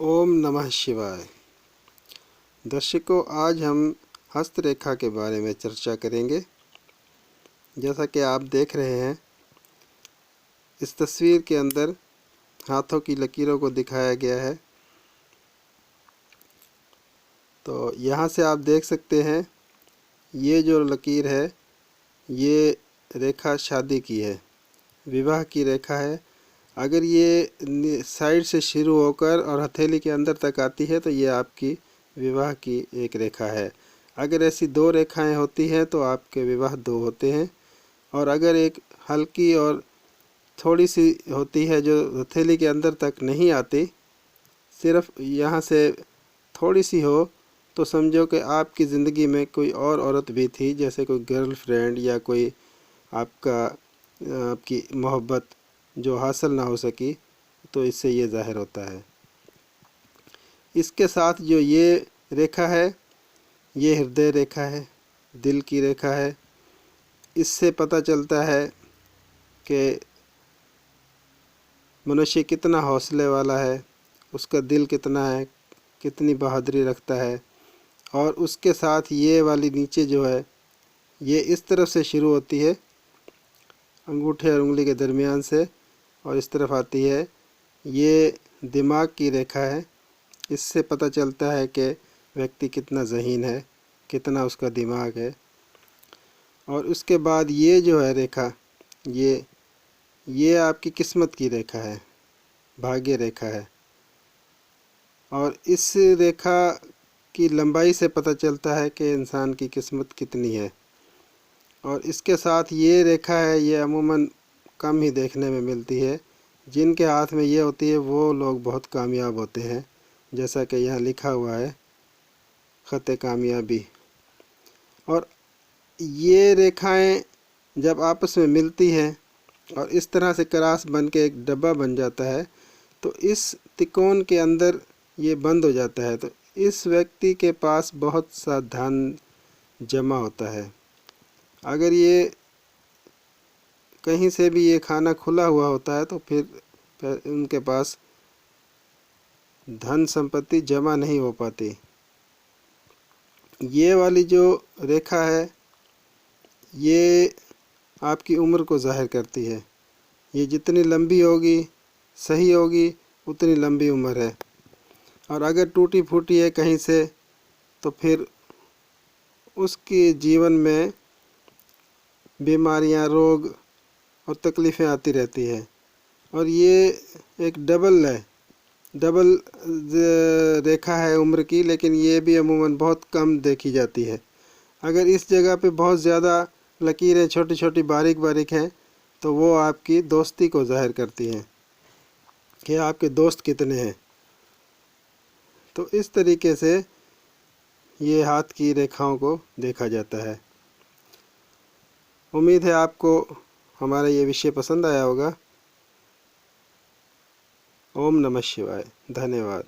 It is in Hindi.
ओम नमः शिवाय। दर्शकों, आज हम हस्तरेखा के बारे में चर्चा करेंगे। जैसा कि आप देख रहे हैं, इस तस्वीर के अंदर हाथों की लकीरों को दिखाया गया है। तो यहाँ से आप देख सकते हैं, ये जो लकीर है, ये रेखा शादी की है, विवाह की रेखा है। अगर ये साइड से शुरू होकर और हथेली के अंदर तक आती है तो ये आपकी विवाह की एक रेखा है। अगर ऐसी दो रेखाएं होती हैं तो आपके विवाह दो होते हैं। और अगर एक हल्की और थोड़ी सी होती है जो हथेली के अंदर तक नहीं आती, सिर्फ यहाँ से थोड़ी सी हो, तो समझो कि आपकी ज़िंदगी में कोई और औरत भी थी, जैसे कोई गर्लफ्रेंड या कोई आपकी मोहब्बत जो हासिल ना हो सकी। तो इससे ये ज़ाहिर होता है। इसके साथ जो ये रेखा है, ये हृदय रेखा है, दिल की रेखा है। इससे पता चलता है कि मनुष्य कितना हौसले वाला है, उसका दिल कितना है, कितनी बहादुरी रखता है। और उसके साथ ये वाली नीचे जो है, ये इस तरफ से शुरू होती है, अंगूठे और उंगली के दरमियान से, और इस तरफ आती है। ये दिमाग की रेखा है। इससे पता चलता है कि व्यक्ति कितना ज़हीन है, कितना उसका दिमाग है। और उसके बाद ये जो है रेखा, ये आपकी किस्मत की रेखा है, भाग्य रेखा है। और इस रेखा की लंबाई से पता चलता है कि इंसान की किस्मत कितनी है। और इसके साथ ये रेखा है, ये अमूमन कम ही देखने में मिलती है। जिनके हाथ में ये होती है वो लोग बहुत कामयाब होते हैं, जैसा कि यहाँ लिखा हुआ है, ख़त कामयाबी। और ये रेखाएं जब आपस में मिलती हैं और इस तरह से क्रॉस बन के एक डब्बा बन जाता है, तो इस त्रिकोण के अंदर ये बंद हो जाता है। तो इस व्यक्ति के पास बहुत सा धन जमा होता है। अगर ये कहीं से भी ये खाना खुला हुआ होता है तो फिर उनके पास धन संपत्ति जमा नहीं हो पाती। ये वाली जो रेखा है, ये आपकी उम्र को ज़ाहिर करती है। ये जितनी लंबी होगी, सही होगी, उतनी लंबी उम्र है। और अगर टूटी फूटी है कहीं से, तो फिर उसके जीवन में बीमारियां, रोग और तकलीफ़ें आती रहती है। और ये एक डबल रेखा है उम्र की, लेकिन ये भी अमूमन बहुत कम देखी जाती है। अगर इस जगह पे बहुत ज़्यादा लकीरें छोटी छोटी बारीक बारीक हैं, तो वो आपकी दोस्ती को ज़ाहिर करती हैं कि आपके दोस्त कितने हैं। तो इस तरीके से ये हाथ की रेखाओं को देखा जाता है। उम्मीद है आपको हमारा ये विषय पसंद आया होगा। ओम नमः शिवाय। धन्यवाद।